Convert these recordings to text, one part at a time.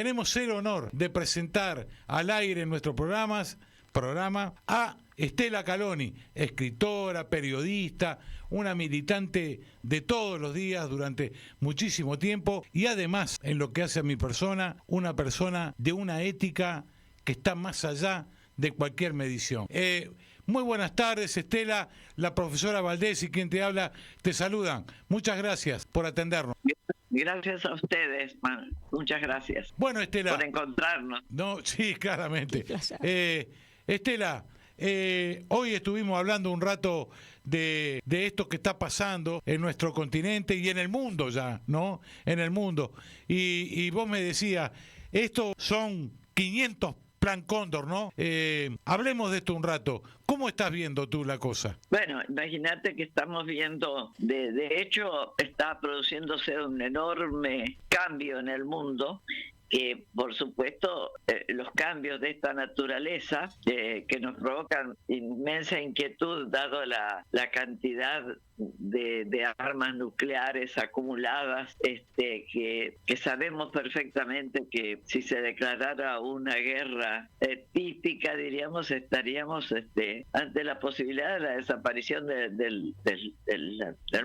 tenemos el honor de presentar al aire en nuestro programa a Estela Caloni, escritora, periodista, una militante de todos los días durante muchísimo tiempo y además, en lo que hace a mi persona, una persona de una ética que está más allá de cualquier medición. Muy buenas tardes, Estela, la profesora Valdés y quien te habla te saludan. Muchas gracias por atendernos. Gracias a ustedes, muchas gracias. Bueno, Estela, por encontrarnos. No, sí, claramente. Estela, hoy estuvimos hablando un rato de esto que está pasando en nuestro continente y en el mundo ya, ¿no? En el mundo. Y vos me decías, estos son 500 Plan Cóndor, ¿no? Hablemos de esto un rato. ¿Cómo estás viendo tú la cosa? Bueno, imagínate que estamos viendo, de hecho, está produciéndose un enorme cambio en el mundo, que por supuesto los cambios de esta naturaleza que nos provocan inmensa inquietud dado la cantidad de armas nucleares acumuladas, que sabemos perfectamente que si se declarara una guerra típica, diríamos, estaríamos ante la posibilidad de la desaparición del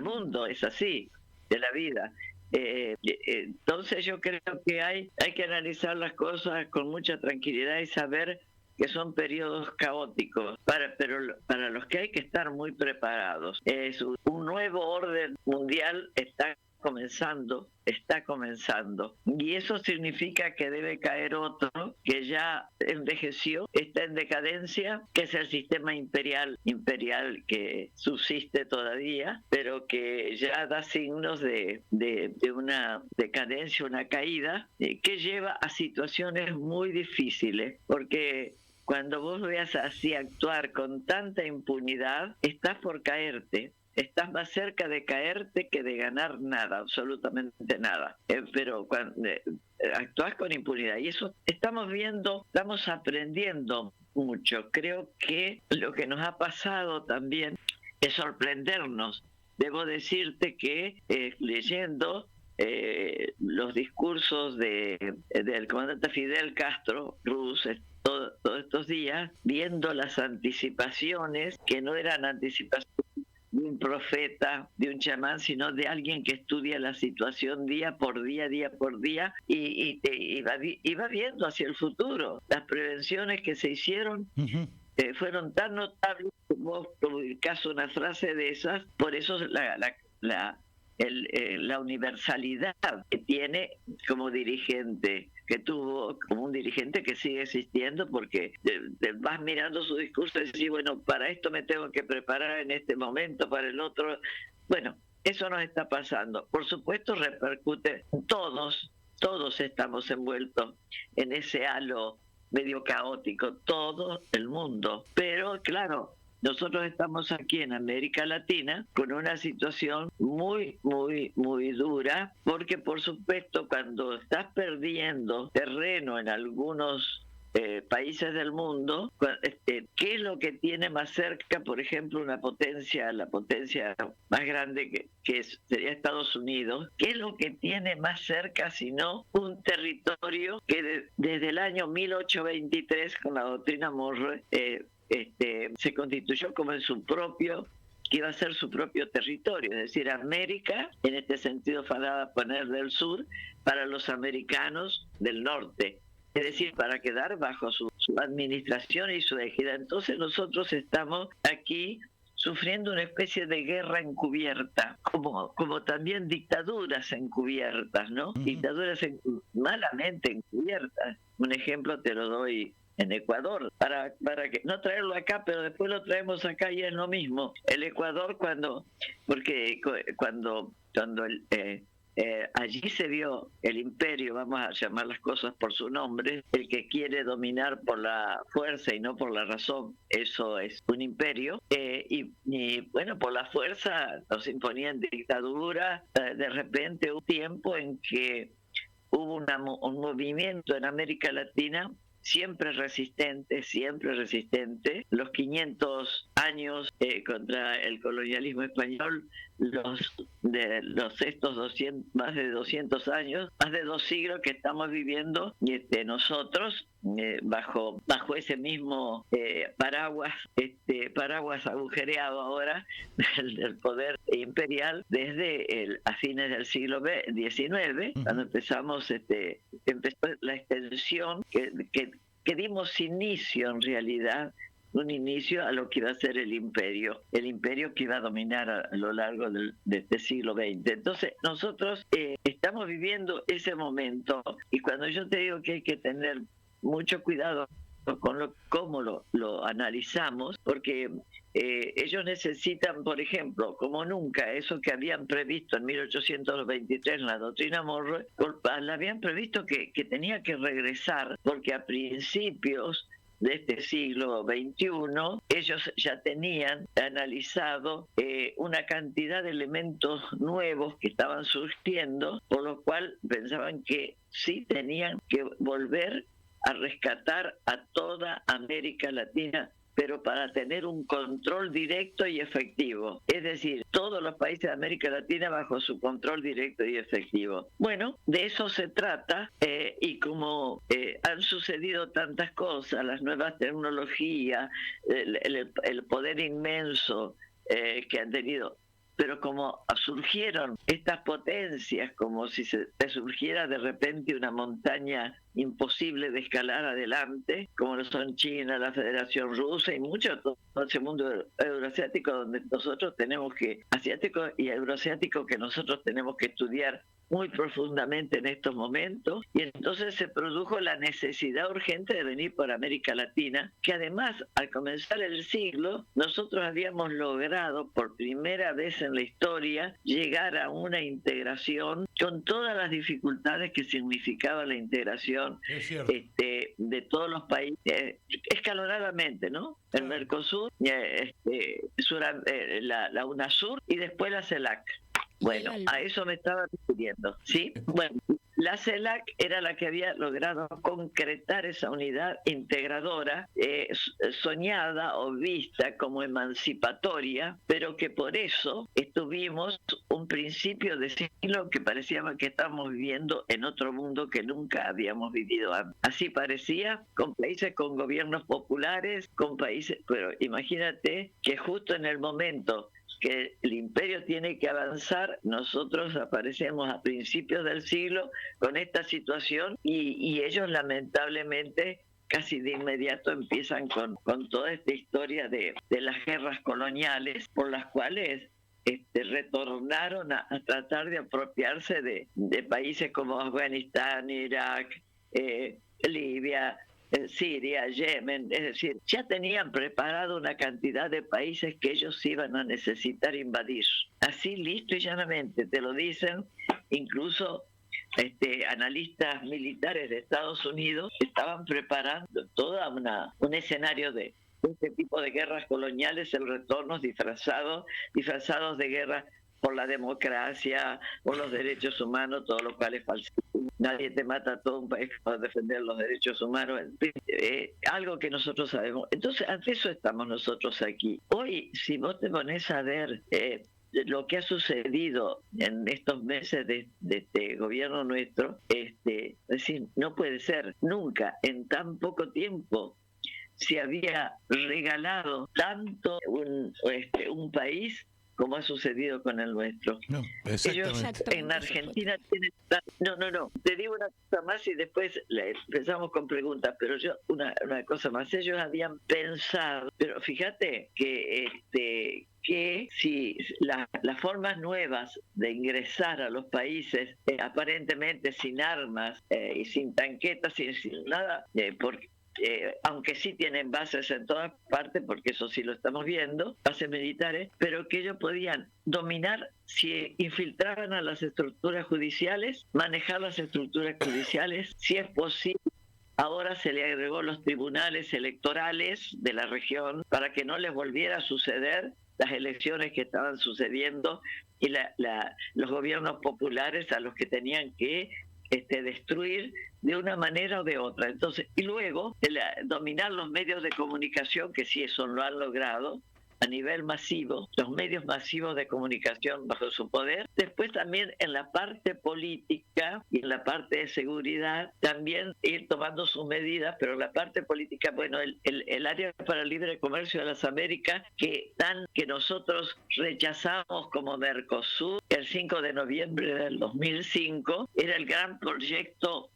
mundo, es así, de la vida. Entonces yo creo que hay que analizar las cosas con mucha tranquilidad y saber que son periodos caóticos, pero para los que hay que estar muy preparados. Un nuevo orden mundial está comenzando, y eso significa que debe caer otro que ya envejeció, está en decadencia, que es el sistema imperial que subsiste todavía, pero que ya da signos de una decadencia, una caída, que lleva a situaciones muy difíciles, porque cuando vos veas así actuar con tanta impunidad, estás por caerte. Estás más cerca de caerte que de ganar nada, absolutamente nada. Pero cuando actúas con impunidad, y eso estamos viendo, estamos aprendiendo mucho. Creo que lo que nos ha pasado también es sorprendernos. Debo decirte que leyendo los discursos del comandante Fidel Castro, Ruz, todos estos días, viendo las anticipaciones, que no eran anticipaciones de un profeta, de un chamán, sino de alguien que estudia la situación día por día, y va viendo hacia el futuro. Las prevenciones que se hicieron fueron tan notables como publicás una frase de esas, por eso la universalidad que tiene como dirigente, que tuvo como un dirigente que sigue existiendo, porque vas mirando su discurso y decís, bueno, para esto me tengo que preparar en este momento, para el otro. Bueno, eso nos está pasando. Por supuesto repercute, todos estamos envueltos en ese halo medio caótico, todo el mundo. Pero claro, nosotros estamos aquí en América Latina con una situación muy dura, porque por supuesto cuando estás perdiendo terreno en algunos países del mundo, ¿qué es lo que tiene más cerca, por ejemplo, la potencia más grande sería Estados Unidos? ¿Qué es lo que tiene más cerca sino un territorio que desde el año 1823 con la doctrina Monroe se constituyó como que iba a ser su propio territorio, es decir, América, en este sentido falaba poner del sur, para los americanos del norte, es decir, para quedar bajo su administración y su égida. Entonces nosotros estamos aquí sufriendo una especie de guerra encubierta, como también dictaduras encubiertas, ¿no? Dictaduras malamente encubiertas. Un ejemplo te lo doy en Ecuador, para que no traerlo acá, pero después lo traemos acá y es lo mismo. El Ecuador cuando allí se vio el imperio, vamos a llamar las cosas por su nombre, el que quiere dominar por la fuerza y no por la razón, eso es un imperio, y bueno, por la fuerza nos imponían dictadura. De repente hubo un tiempo en que hubo un movimiento en América Latina siempre resistente, los 500 años contra el colonialismo español, estos 200, más de 200 años, más de 2 siglos que estamos viviendo nosotros bajo ese mismo paraguas agujereado ahora del poder imperial desde a fines del siglo XIX, cuando empezó la extensión que dimos inicio en realidad, un inicio a lo que iba a ser el imperio que iba a dominar a lo largo de este siglo XX. Entonces nosotros estamos viviendo ese momento, y cuando yo te digo que hay que tener mucho cuidado con cómo lo analizamos, porque ellos necesitan, por ejemplo, como nunca, eso que habían previsto en 1823 en la doctrina Monroe, habían previsto que tenía que regresar, porque a principios de este siglo XXI, ellos ya tenían analizado una cantidad de elementos nuevos que estaban surgiendo, por lo cual pensaban que sí tenían que volver a rescatar a toda América Latina, pero para tener un control directo y efectivo. Es decir, todos los países de América Latina bajo su control directo y efectivo. Bueno, de eso se trata, y como han sucedido tantas cosas, las nuevas tecnologías, el poder inmenso que han tenido, pero como surgieron estas potencias, como si se surgiera de repente una montaña imposible de escalar adelante, como lo son China, la Federación Rusa y mucho todo ese mundo euroasiático, donde nosotros tenemos asiático y euroasiático, que nosotros tenemos que estudiar muy profundamente en estos momentos, y entonces se produjo la necesidad urgente de venir por América Latina, que además al comenzar el siglo nosotros habíamos logrado por primera vez en la historia llegar a una integración con todas las dificultades que significaba la integración de todos los países, escalonadamente, ¿no? El Mercosur, la UNASUR y después la CELAC. Bueno, a eso me estaba refiriendo, ¿sí? Bueno, la CELAC era la que había logrado concretar esa unidad integradora, soñada o vista como emancipatoria, pero que por eso tuvimos un principio de siglo que parecía que estábamos viviendo en otro mundo que nunca habíamos vivido antes. Así parecía, con países con gobiernos populares, con países, pero imagínate que justo en el momento que el imperio tiene que avanzar, nosotros aparecemos a principios del siglo con esta situación, y ellos lamentablemente casi de inmediato empiezan con toda esta historia de las guerras coloniales, por las cuales retornaron a tratar de apropiarse de países como Afganistán, Irak, Libia, Siria, Yemen. Es decir, ya tenían preparado una cantidad de países que ellos iban a necesitar invadir. Así, listo y llanamente, te lo dicen. Incluso analistas militares de Estados Unidos estaban preparando todo un escenario de este tipo de guerras coloniales, el retorno disfrazados de guerra por la democracia, por los derechos humanos, todo lo cual es falsísimo. Nadie te mata a todo un país para defender los derechos humanos, algo que nosotros sabemos. Entonces, ante eso estamos nosotros aquí. Hoy, si vos te pones a ver lo que ha sucedido en estos meses de este gobierno nuestro, es decir, no puede ser, nunca en tan poco tiempo se había regalado tanto un país como ha sucedido con el nuestro. No, ellos en Argentina tienen... No, te digo una cosa más y después empezamos con preguntas, pero yo una cosa más. Ellos habían pensado, pero fíjate que si las formas nuevas de ingresar a los países, aparentemente sin armas y sin tanquetas, sin nada, porque aunque sí tienen bases en todas partes, porque eso sí lo estamos viendo, bases militares, pero que ellos podían dominar si infiltraban a las estructuras judiciales, manejar las estructuras judiciales, si es posible. Ahora se le agregó los tribunales electorales de la región para que no les volviera a suceder las elecciones que estaban sucediendo y los gobiernos populares a los que tenían que destruir de una manera o de otra. Entonces, y luego dominar los medios de comunicación, que sí eso lo han logrado a nivel masivo, los medios masivos de comunicación bajo su poder. Después también en la parte política y en la parte de seguridad también ir tomando sus medidas, pero en la parte política, bueno, el área para el libre comercio de las Américas que nosotros rechazamos como Mercosur el 5 de noviembre del 2005, era el gran proyecto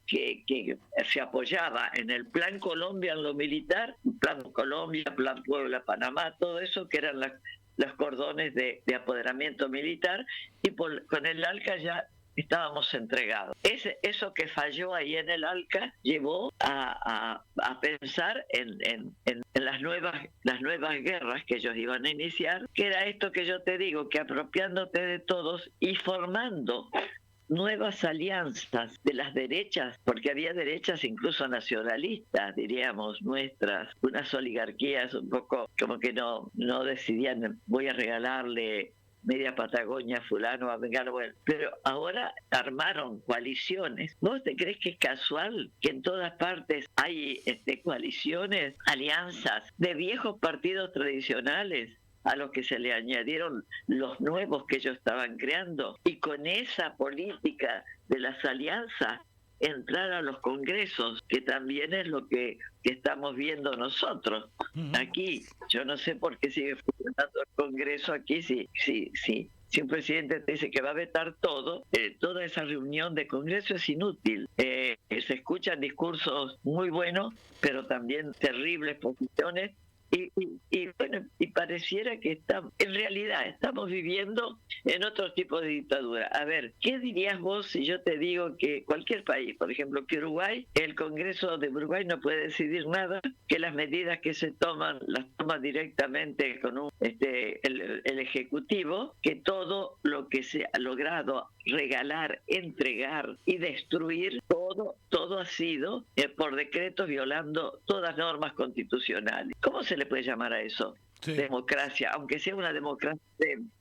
que se apoyaba en el Plan Colombia en lo militar, Plan Colombia, Plan Puebla, Panamá, todo eso que eran los cordones de apoderamiento militar, y con el ALCA ya estábamos entregados. Eso que falló ahí en el ALCA llevó a pensar en las nuevas guerras que ellos iban a iniciar, que era esto que yo te digo, que apropiándote de todos y formando nuevas alianzas de las derechas, porque había derechas incluso nacionalistas, diríamos, nuestras, unas oligarquías un poco como que no decidían, voy a regalarle media Patagonia a fulano, a vengano, bueno, pero ahora armaron coaliciones. ¿Vos te crees que es casual que en todas partes hay coaliciones, alianzas de viejos partidos tradicionales a los que se le añadieron los nuevos que ellos estaban creando? Y con esa política de las alianzas entrar a los congresos, que también es lo que estamos viendo nosotros. Aquí, yo no sé por qué sigue funcionando el Congreso aquí, si un presidente te dice que va a vetar todo, toda esa reunión de Congreso es inútil. Se escuchan discursos muy buenos, pero también terribles posiciones. Y pareciera que en realidad estamos viviendo en otro tipo de dictadura. A ver, ¿qué dirías vos si yo te digo que cualquier país, por ejemplo que Uruguay, el Congreso de Uruguay no puede decidir nada, que las medidas que se toman las toma directamente con el Ejecutivo, que todo lo que se ha logrado regalar, entregar y destruir, todo ha sido por decretos violando todas normas constitucionales? ¿Cómo se le puede llamar a eso? Sí. Democracia, aunque sea una democracia,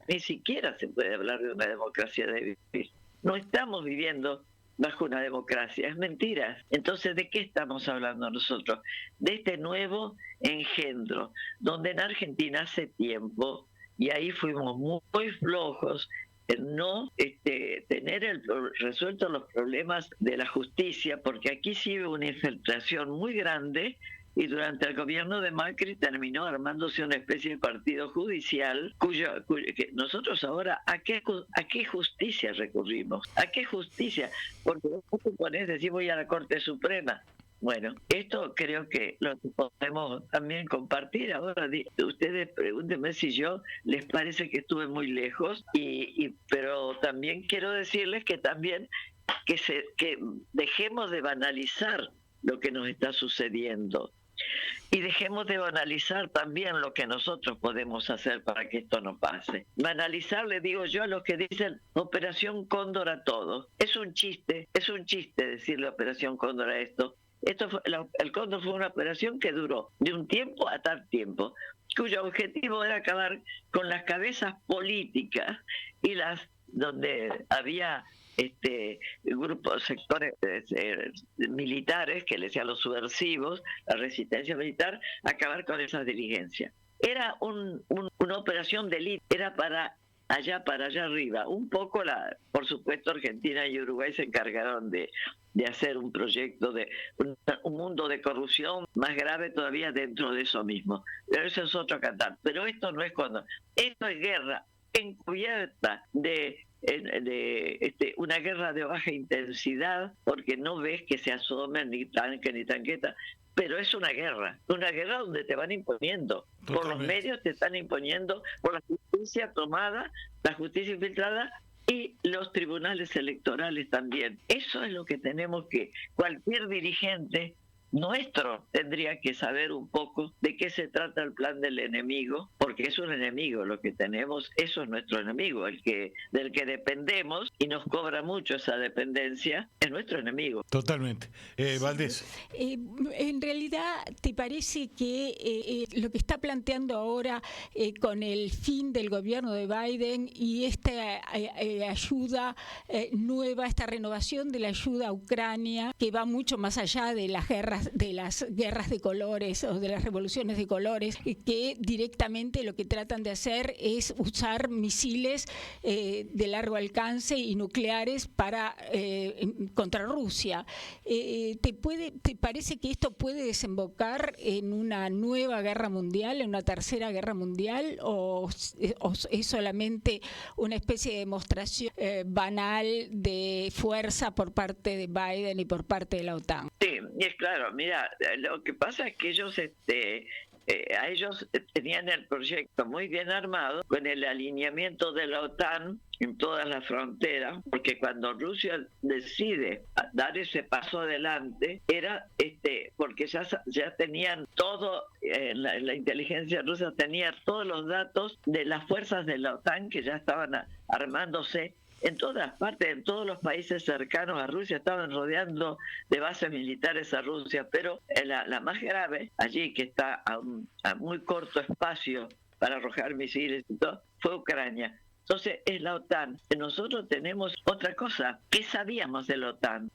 ni siquiera se puede hablar de una democracia de vivir. No estamos viviendo bajo una democracia, es mentira. Entonces, ¿de qué estamos hablando nosotros? De este nuevo engendro, donde en Argentina hace tiempo, y ahí fuimos muy flojos, en no tener resueltos los problemas de la justicia, porque aquí sí hubo una infiltración muy grande, y durante el gobierno de Macri terminó armándose una especie de partido judicial que nosotros ahora ¿a qué justicia recurrimos? ¿A qué justicia? Porque vos te ponés a decir voy a la Corte Suprema. Bueno, esto creo que lo podemos también compartir. Ahora ustedes pregúntenme si yo les parece que estuve muy lejos, pero también quiero decirles que también que dejemos de banalizar lo que nos está sucediendo y dejemos de banalizar también lo que nosotros podemos hacer para que esto no pase. Banalizar, le digo yo a los que dicen Operación Cóndor a todo. Es un chiste decirle Operación Cóndor a esto. El Cóndor fue una operación que duró de un tiempo a tal tiempo, cuyo objetivo era acabar con las cabezas políticas y donde había grupos, sectores militares que le decían los subversivos, la resistencia militar, acabar con esas diligencias. Era una operación de élite, era para allá arriba. Un poco, por supuesto, Argentina y Uruguay se encargaron de hacer un proyecto de un mundo de corrupción más grave todavía dentro de eso mismo. Pero eso es otro cantar. Pero esto no es esto es guerra encubierta de una guerra de baja intensidad, porque no ves que se asomen ni tanque ni tanqueta, pero es una guerra donde te van imponiendo. Totalmente. Por los medios te están imponiendo, por la justicia tomada, la justicia infiltrada y los tribunales electorales también. Eso es lo que tenemos que, cualquier dirigente nuestro tendría que saber un poco de qué se trata el plan del enemigo, porque es un enemigo lo que tenemos, eso es nuestro enemigo, del que dependemos y nos cobra mucho esa dependencia, es nuestro enemigo. Totalmente. Valdés. En realidad, ¿te parece que lo que está planteando ahora con el fin del gobierno de Biden y esta ayuda nueva, esta renovación de la ayuda a Ucrania, que va mucho más allá de las guerras de colores o de las revoluciones de colores, que directamente lo que tratan de hacer es usar misiles de largo alcance y nucleares para contra Rusia? ¿Te parece que esto puede desembocar en una nueva guerra mundial, en una tercera guerra mundial, o es solamente una especie de demostración banal de fuerza por parte de Biden y por parte de la OTAN? Sí, es claro, mira, lo que pasa es que ellos a ellos tenían el proyecto muy bien armado, con el alineamiento de la OTAN en todas las fronteras, porque cuando Rusia decide dar ese paso adelante, era porque ya tenían todo, la inteligencia rusa tenía todos los datos de las fuerzas de la OTAN que ya estaban armándose en todas partes, en todos los países cercanos a Rusia, estaban rodeando de bases militares a Rusia, pero la más grave, allí que está a muy corto espacio para arrojar misiles y todo, fue Ucrania. Entonces es la OTAN. Nosotros tenemos otra cosa. ¿Qué sabíamos de la OTAN?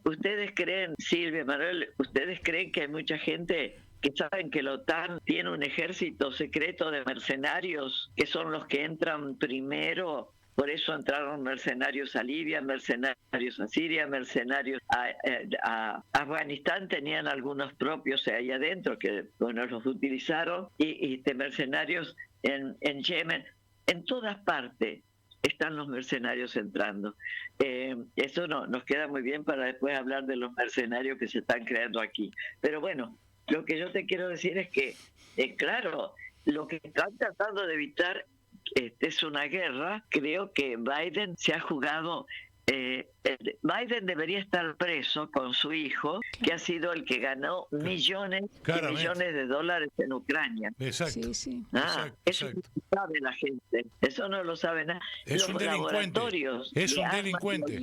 ¿Ustedes creen, Silvia, Manuel, ustedes creen que hay mucha gente que saben que la OTAN tiene un ejército secreto de mercenarios que son los que entran primero? Por eso entraron mercenarios a Libia, mercenarios a Siria, mercenarios a Afganistán, tenían algunos propios ahí adentro que, bueno, los utilizaron, y mercenarios en Yemen. En todas partes están los mercenarios entrando. Eso nos queda muy bien para después hablar de los mercenarios que se están creando aquí. Pero bueno, lo que yo te quiero decir es que, claro, lo que están tratando de evitar es una guerra. Creo que Biden se ha jugado. Biden debería estar preso con su hijo, que ha sido el que ganó millones y millones de dólares en Ucrania. Exacto. Sí, sí. Eso no lo sabe la gente. Eso no lo sabe nada. Es un delincuente. Es un delincuente.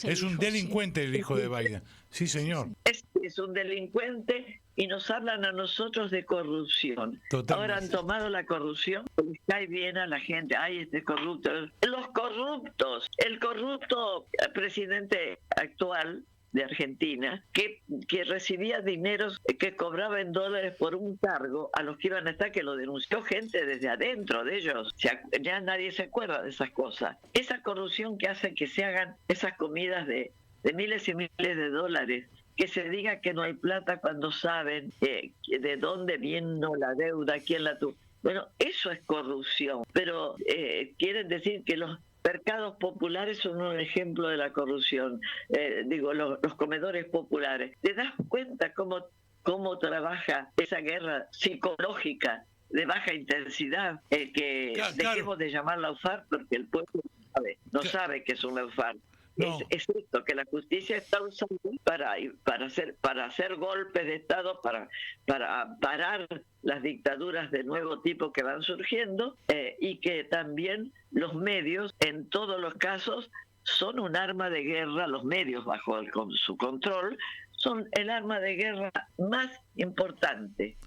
Es un delincuente el hijo de Biden. Sí, señor. Es un delincuente y nos hablan a nosotros de corrupción. Totalmente. Ahora han tomado la corrupción, les cae bien a la gente. Ay, este corrupto. Los corruptos. El corrupto presidente actual de Argentina, que recibía dineros que cobraba en dólares por un cargo a los que iban a estar, que lo denunció gente desde adentro de ellos. Ya nadie se acuerda de esas cosas. Esa corrupción que hace que se hagan esas comidas de miles y miles de dólares, que se diga que no hay plata cuando saben de dónde vino la deuda, quién la tuvo. Bueno, eso es corrupción, pero quieren decir que los mercados populares son un ejemplo de la corrupción. Los comedores populares. ¿Te das cuenta cómo trabaja esa guerra psicológica de baja intensidad? Dejemos de llamarla UFAR, porque el pueblo no sabe que es una UFAR. No. Es esto, que la justicia está usando para hacer golpes de Estado, para parar las dictaduras de nuevo tipo que van surgiendo, y que también los medios, en todos los casos, son un arma de guerra. Los medios, bajo su control, son el arma de guerra más importante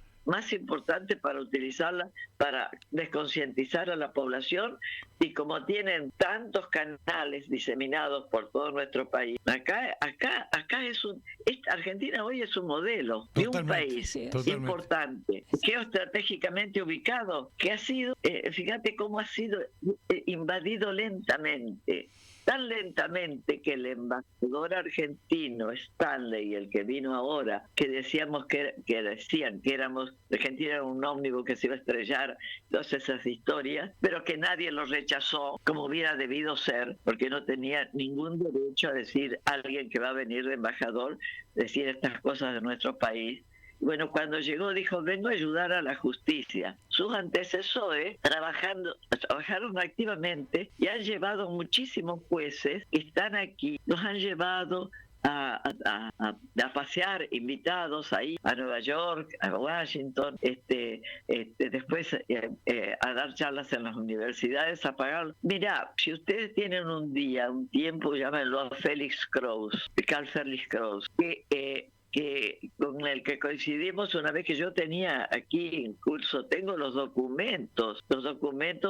para utilizarla para desconcientizar a la población. Y como tienen tantos canales diseminados por todo nuestro país, acá Argentina hoy es un modelo de un país importante, geoestratégicamente ubicado, que ha sido, fíjate cómo ha sido invadido lentamente. Tan lentamente que el embajador argentino, Stanley, el que vino ahora, que decían que Argentina era un ómnibus que se iba a estrellar, todas esas historias, pero que nadie lo rechazó como hubiera debido ser, porque no tenía ningún derecho a decir a alguien que va a venir de embajador, decir estas cosas de nuestro país. Bueno, cuando llegó dijo, vengo a ayudar a la justicia. Sus antecesores trabajaron activamente y han llevado muchísimos jueces que están aquí, los han llevado a pasear invitados ahí a Nueva York, a Washington, después a dar charlas en las universidades, a pagar. Mirá, si ustedes tienen un tiempo, llámenlo a Carl Felix Kraus, que con el que coincidimos una vez que yo tenía aquí en curso, tengo los documentos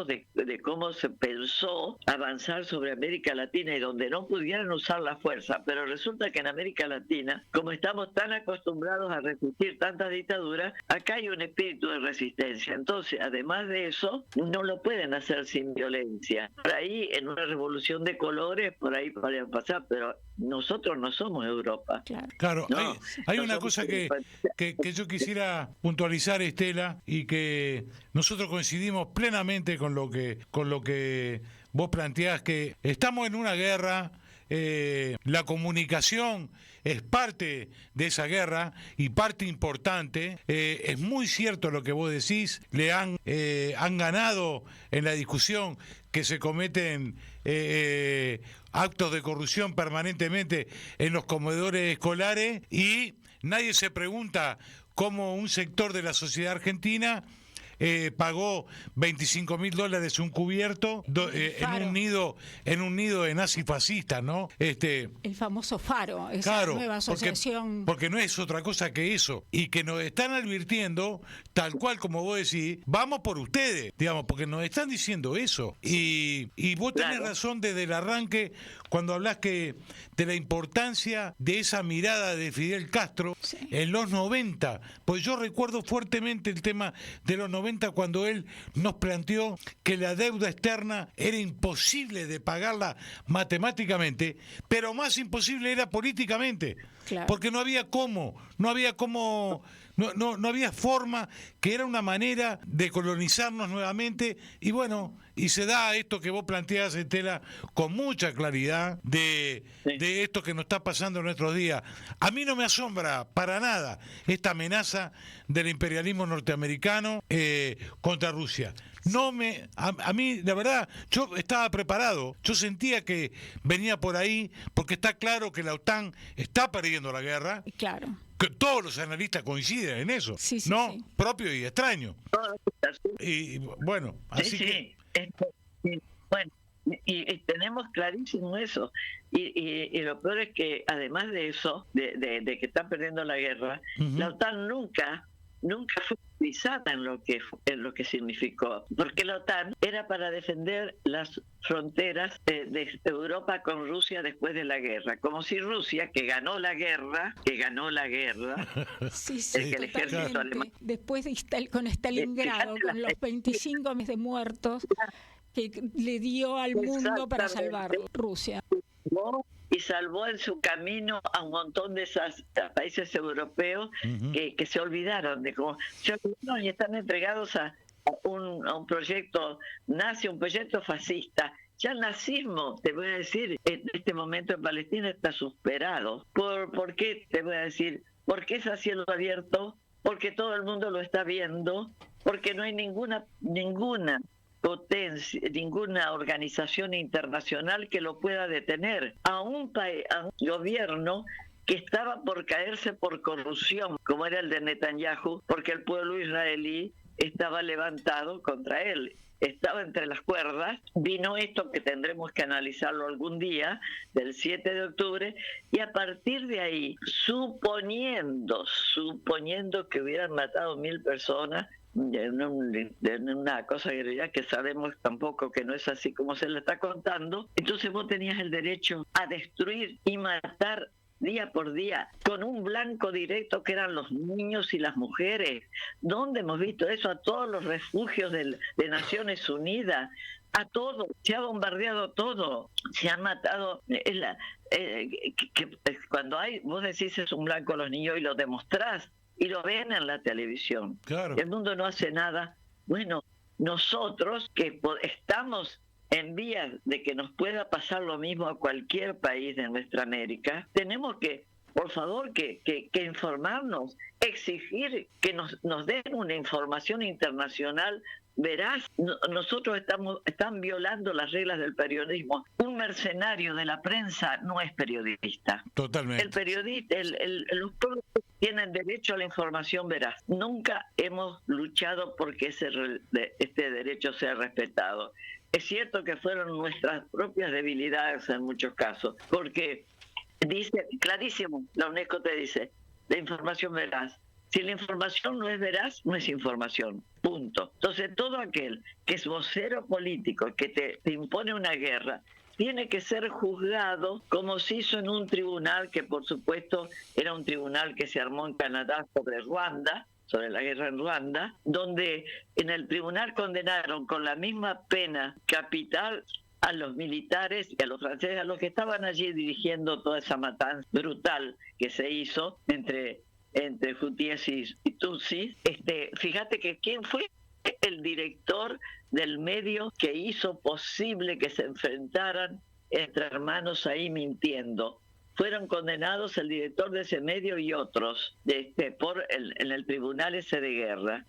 de cómo se pensó avanzar sobre América Latina y donde no pudieran usar la fuerza, pero resulta que en América Latina, como estamos tan acostumbrados a resistir tantas dictaduras, acá hay un espíritu de resistencia. Entonces, además de eso, no lo pueden hacer sin violencia. Por ahí, en una revolución de colores, por ahí podrían pasar, pero nosotros no somos Europa. Claro, no, hay una cosa que yo quisiera puntualizar, Estela, y que nosotros coincidimos plenamente con lo que vos planteás, que estamos en una guerra. La comunicación es parte de esa guerra y parte importante. Es muy cierto lo que vos decís. Han ganado en la discusión que se cometen actos de corrupción permanentemente en los comedores escolares, y nadie se pregunta cómo un sector de la sociedad argentina pagó $25.000 un cubierto en un nido de nazifascistas, ¿no? El famoso Faro, esa nueva asociación. Porque no es otra cosa que eso, y que nos están advirtiendo, tal cual como vos decís, vamos por ustedes, digamos, porque nos están diciendo eso. Y vos tenés razón desde el arranque cuando hablás de la importancia de esa mirada de Fidel Castro en los 90, pues yo recuerdo fuertemente el tema de los 90, cuando él nos planteó que la deuda externa era imposible de pagarla matemáticamente, pero más imposible era políticamente, porque no había forma, que era una manera de colonizarnos nuevamente. Y bueno, y se da esto que vos planteás, Estela, con mucha claridad de esto que nos está pasando en nuestros días. A mí no me asombra para nada esta amenaza del imperialismo norteamericano contra Rusia. A mí, la verdad, yo estaba preparado, yo sentía que venía por ahí, porque está claro que la OTAN está perdiendo la guerra. Claro. Que todos los analistas coinciden en eso, ¿no? Sí. Propio y extraño. Y bueno, así que... Bueno, y tenemos clarísimo eso. Y lo peor es que, además de eso, de que están perdiendo la guerra, la OTAN nunca fue utilizada en lo que significó, porque la OTAN era para defender las fronteras de Europa con Rusia después de la guerra, como si Rusia, que ganó la guerra, sí, el ejército alemán, después con Stalingrado, con los 25 meses de muertos que le dio al mundo para salvar Rusia. Y salvó en su camino a un montón de esos países europeos que se olvidaron y están entregados a un proyecto nazi, un proyecto fascista. Ya el nazismo, te voy a decir, en este momento en Palestina está superado. ¿Por qué? Te voy a decir, porque es a cielo abierto, porque todo el mundo lo está viendo, porque no hay ninguna potencia, ninguna organización internacional que lo pueda detener. A un gobierno que estaba por caerse por corrupción, como era el de Netanyahu, porque el pueblo israelí estaba levantado contra él. Estaba entre las cuerdas. Vino esto que tendremos que analizarlo algún día, del 7 de octubre, y a partir de ahí, suponiendo que hubieran matado 1.000 personas, en una cosa que sabemos tampoco que no es así como se le está contando, entonces vos tenías el derecho a destruir y matar día por día, con un blanco directo que eran los niños y las mujeres. ¿Dónde hemos visto eso? A todos los refugios de Naciones Unidas, a todo, se ha bombardeado todo, se han matado. Cuando vos decís es un blanco a los niños y lo demostrás, y lo ven en la televisión. Claro. El mundo no hace nada. Bueno, nosotros que estamos en vías de que nos pueda pasar lo mismo a cualquier país de nuestra América, tenemos que, por favor, que informarnos, exigir que nos den una información internacional veraz, nosotros están violando las reglas del periodismo. Un mercenario de la prensa no es periodista. Totalmente. El periodista, los pueblos tienen derecho a la información veraz. Nunca hemos luchado porque este derecho sea respetado. Es cierto que fueron nuestras propias debilidades en muchos casos, porque dice, clarísimo, la UNESCO te dice, la información veraz. Si la información no es veraz, no es información. Punto. Entonces, todo aquel que es vocero político, que te impone una guerra, tiene que ser juzgado como se hizo en un tribunal, que por supuesto era un tribunal que se armó en Canadá sobre Ruanda, sobre la guerra en Ruanda, donde en el tribunal condenaron con la misma pena capital a los militares y a los franceses, a los que estaban allí dirigiendo toda esa matanza brutal que se hizo entre Hutíes y Tutsis. Fíjate que quién fue el director del medio que hizo posible que se enfrentaran entre hermanos ahí mintiendo. Fueron condenados el director de ese medio y otros en el tribunal ese de guerra,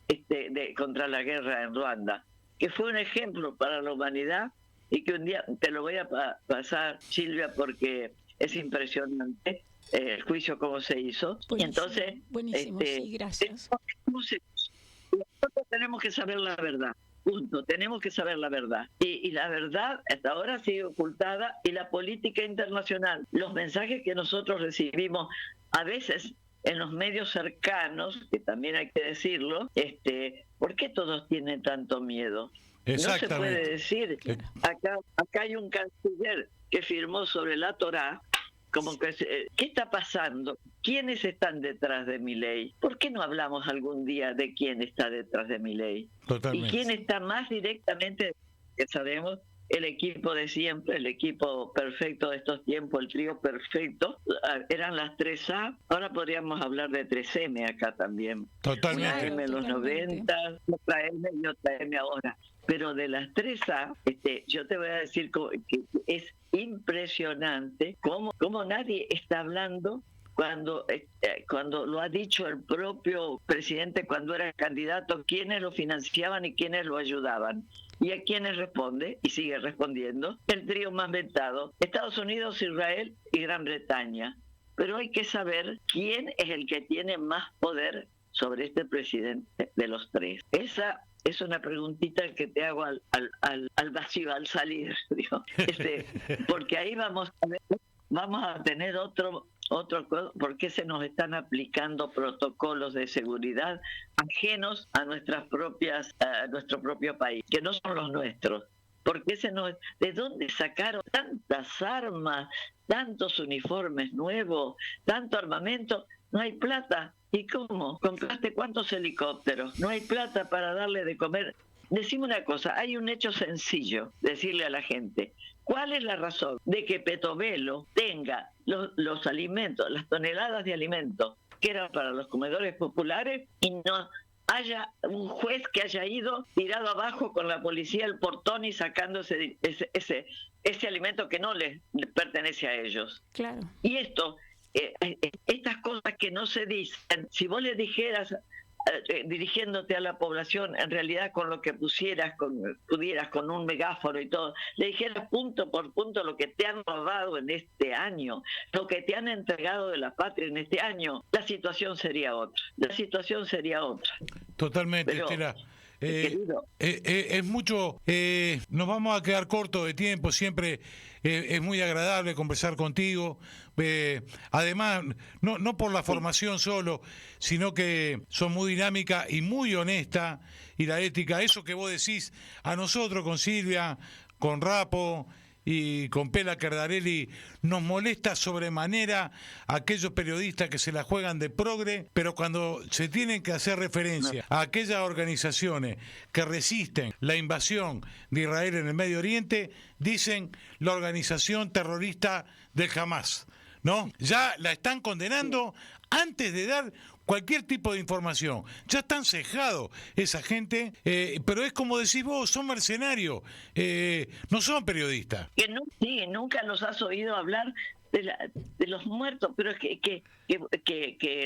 contra la guerra en Ruanda, que fue un ejemplo para la humanidad y que un día te lo voy a pasar, Silvia, porque es impresionante el juicio cómo se hizo. Buenísimo, y entonces, buenísimo, sí, gracias. Nosotros tenemos que saber la verdad. Punto. Tenemos que saber la verdad. Y la verdad hasta ahora sigue ocultada, y la política internacional, los mensajes que nosotros recibimos a veces en los medios cercanos, que también hay que decirlo, ¿por qué todos tienen tanto miedo? No se puede decir, acá hay un canciller que firmó sobre la Torá, como que, ¿qué está pasando? ¿Quiénes están detrás de Milei? ¿Por qué no hablamos algún día de quién está detrás de Milei? Totalmente. Y quién está más directamente, que sabemos, el equipo de siempre, el equipo perfecto de estos tiempos, el trío perfecto, eran las 3A, ahora podríamos hablar de 3M acá también. Totalmente. Una M en los 90, otra M y otra M ahora. Pero de las 3A, yo te voy a decir que es impresionante cómo nadie está hablando cuando lo ha dicho el propio presidente cuando era candidato, quiénes lo financiaban y quiénes lo ayudaban. ¿Y a quiénes responde? Y sigue respondiendo. El trío más vetado: Estados Unidos, Israel y Gran Bretaña. Pero hay que saber quién es el que tiene más poder sobre este presidente de los tres. Esa es una preguntita que te hago al vacío, al salir, digo. Porque ahí vamos a tener otro, porque se nos están aplicando protocolos de seguridad ajenos a nuestro propio país, que no son los nuestros. Porque ¿de dónde sacaron tantas armas, tantos uniformes nuevos, tanto armamento? No hay plata. ¿Y cómo? ¿Compraste cuántos helicópteros? No hay plata para darle de comer. Decime una cosa, hay un hecho sencillo, decirle a la gente. ¿Cuál es la razón de que Petovelo tenga los alimentos, las toneladas de alimentos que eran para los comedores populares, y no haya un juez que haya ido tirado abajo con la policía el portón y sacando ese alimento que no les pertenece a ellos? Claro. Y estas cosas que no se dicen, si vos le dijeras, dirigiéndote a la población, en realidad con lo que pudieras con un megáfono y todo, le dijeras punto por punto lo que te han robado en este año, lo que te han entregado de la patria en este año, la situación sería otra. Totalmente, Pero, Estela. Es mucho, nos vamos a quedar cortos de tiempo, siempre es muy agradable conversar contigo, además no por la formación solo, sino que son muy dinámica y muy honesta, y la ética, eso que vos decís a nosotros con Silvia, con Rapo y con Pela Cardarelli, nos molesta sobremanera a aquellos periodistas que se la juegan de progre, pero cuando se tienen que hacer referencia a aquellas organizaciones que resisten la invasión de Israel en el Medio Oriente, dicen la organización terrorista del Hamas, ¿no? Ya la están condenando antes de dar cualquier tipo de información. Ya están cejados esa gente, pero es como decís vos, son mercenarios, no son periodistas. Que no, sí, nunca los has oído hablar de los muertos, pero es que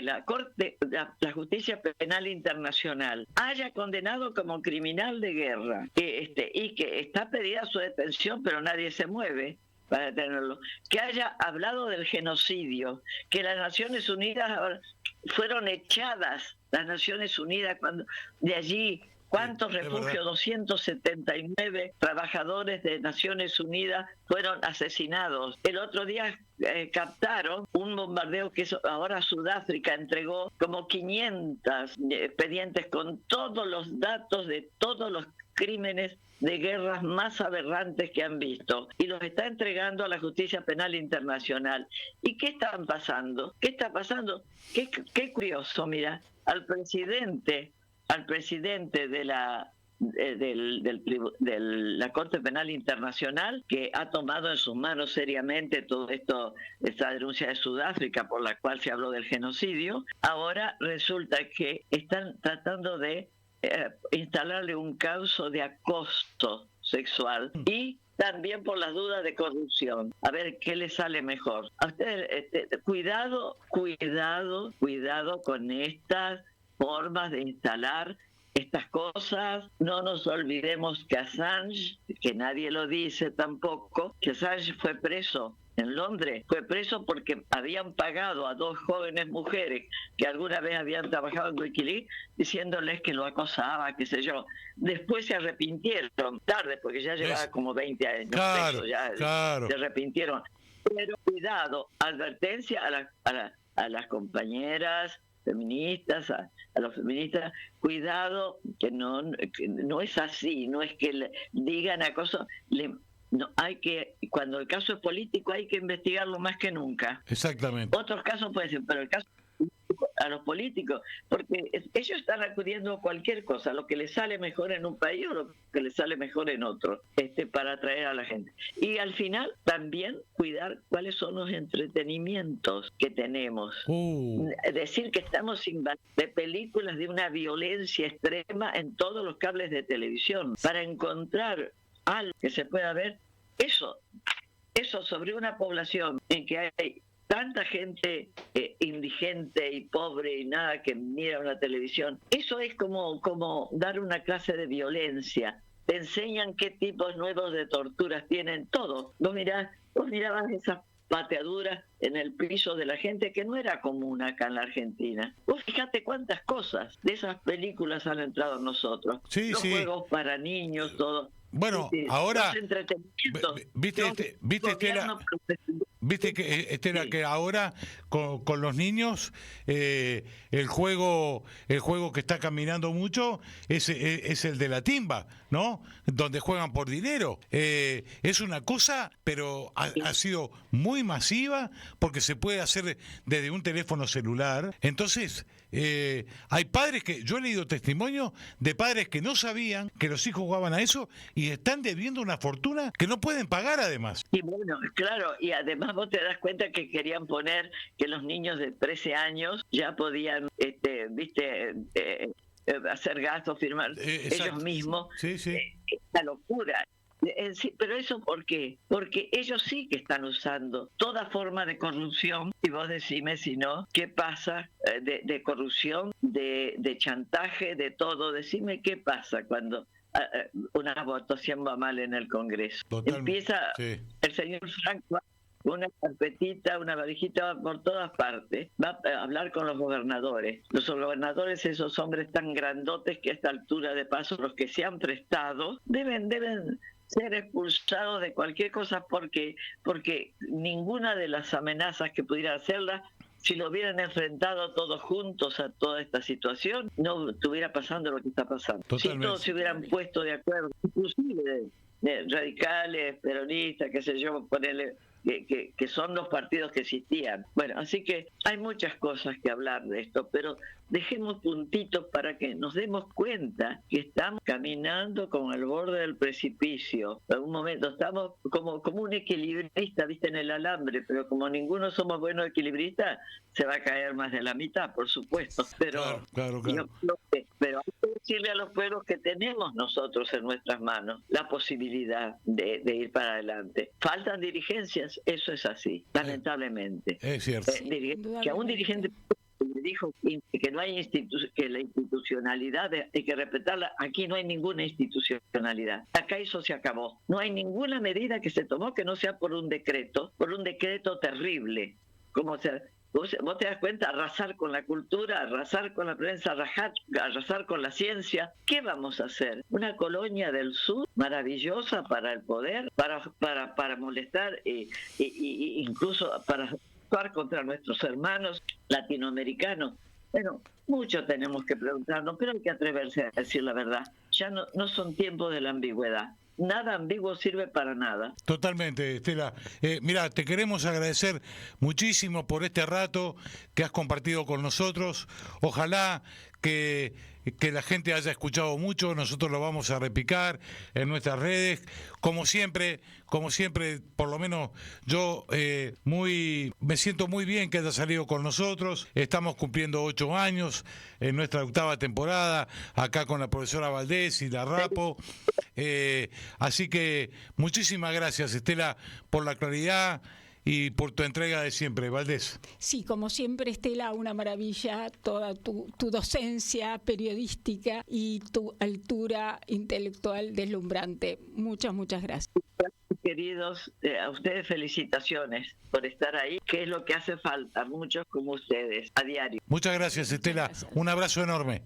la Corte, la Justicia Penal Internacional haya condenado como criminal de guerra y que está pedida su detención, pero nadie se mueve para detenerlo, que haya hablado del genocidio, que las Naciones Unidas fueron echadas, las Naciones Unidas, cuando de allí. ¿Cuántos refugios? 279 trabajadores de Naciones Unidas fueron asesinados. El otro día captaron un bombardeo que ahora Sudáfrica entregó como 500 expedientes con todos los datos de todos los crímenes de guerras más aberrantes que han visto, y los está entregando a la Justicia Penal Internacional. ¿Y qué están pasando? ¿Qué está pasando? Qué curioso, mira, al presidente de la Corte Penal Internacional, que ha tomado en sus manos seriamente todo esto, esta denuncia de Sudáfrica por la cual se habló del genocidio, ahora resulta que están tratando de instalarle un caso de acoso sexual y también por las dudas de corrupción. A ver qué le sale mejor. A ustedes, cuidado con estas formas de instalar estas cosas. No nos olvidemos que Assange, que nadie lo dice tampoco, que Assange fue preso en Londres, fue preso porque habían pagado a 2 jóvenes mujeres que alguna vez habían trabajado en Wikileaks, diciéndoles que lo acosaba, qué sé yo. Después se arrepintieron, tarde, porque ya llevaba como 20 años preso, ya se arrepintieron. Pero cuidado, advertencia a las compañeras feministas, a los feministas, cuidado, que no es así, no es que le digan a cosas, cuando el caso es político hay que investigarlo más que nunca. Exactamente. Otros casos pueden ser, pero el caso a los políticos, porque ellos están acudiendo a cualquier cosa, lo que les sale mejor en un país o lo que les sale mejor en otro, para atraer a la gente. Y al final también cuidar cuáles son los entretenimientos que tenemos. Decir que estamos invadidos de películas de una violencia extrema en todos los cables de televisión, para encontrar algo que se pueda ver, eso sobre una población en que hay tanta gente indigente y pobre y nada que mira una televisión. Eso es como dar una clase de violencia. Te enseñan qué tipos nuevos de torturas tienen todo. Vos mirabas esas pateaduras en el piso de la gente, que no era común acá en la Argentina. Vos fíjate cuántas cosas de esas películas han entrado en nosotros. Los juegos para niños, todo. Bueno, ahora, viste que Estela, que ahora con los niños el juego que está caminando mucho es el de la timba, ¿no? Donde juegan por dinero. Es una cosa, pero ha sido muy masiva, porque se puede hacer desde un teléfono celular. Entonces hay padres yo he leído testimonios de padres que no sabían que los hijos jugaban a eso y están debiendo una fortuna que no pueden pagar, además. Y bueno, claro, y además vos te das cuenta que querían poner que los niños de 13 años ya podían, hacer gastos, firmar ellos mismos. Sí. Esta locura. Pero eso ¿por qué? Porque ellos sí que están usando toda forma de corrupción, y vos decime si no, ¿qué pasa de corrupción, de chantaje, de todo? Decime qué pasa cuando una votación va mal en el Congreso. Empieza el señor Franco una carpetita, una valijita por todas partes, va a hablar con los gobernadores. Los gobernadores, esos hombres tan grandotes que a esta altura de paso, los que se han prestado, deben ser expulsados de cualquier cosa, porque ninguna de las amenazas que pudieran hacerlas, si lo hubieran enfrentado todos juntos a toda esta situación, no estuviera pasando lo que está pasando. Totalmente. Si todos se hubieran puesto de acuerdo, inclusive radicales, peronistas, qué sé yo, ponerle que son los partidos que existían. Bueno, así que hay muchas cosas que hablar de esto, pero dejemos puntitos para que nos demos cuenta que estamos caminando como al borde del precipicio. En un momento estamos como un equilibrista, viste, en el alambre, pero como ninguno somos buenos equilibristas, se va a caer más de la mitad, por supuesto. Pero claro. Pero hay que decirle a los pueblos que tenemos nosotros en nuestras manos la posibilidad de ir para adelante. Faltan dirigencias, eso es así, lamentablemente. Es cierto. Que a un dirigente le dijo que no hay que la institucionalidad hay que respetarla. Aquí no hay ninguna institucionalidad. Acá eso se acabó. No hay ninguna medida que se tomó que no sea por un decreto terrible. Como vos te das cuenta, arrasar con la cultura, arrasar con la prensa, arrasar con la ciencia. ¿Qué vamos a hacer? Una colonia del sur maravillosa para el poder, para molestar e incluso para actuar contra nuestros hermanos latinoamericanos. Bueno, mucho tenemos que preguntarnos, pero hay que atreverse a decir la verdad. Ya no son tiempos de la ambigüedad. Nada ambiguo sirve para nada. Totalmente, Estela. Mira, te queremos agradecer muchísimo por este rato que has compartido con nosotros. Ojalá que la gente haya escuchado mucho. Nosotros lo vamos a repicar en nuestras redes. Como siempre, por lo menos yo me siento muy bien que haya salido con nosotros. Estamos cumpliendo 8 años en nuestra 8ª temporada, acá con la profesora Valdés y la Rapo. Así que muchísimas gracias, Estela, por la claridad y por tu entrega de siempre, Valdés. Sí, como siempre, Estela, una maravilla, toda tu docencia periodística y tu altura intelectual deslumbrante. Muchas gracias. Queridos, a ustedes felicitaciones por estar ahí, que es lo que hace falta, muchos como ustedes, a diario. Muchas gracias, Estela. Un abrazo enorme.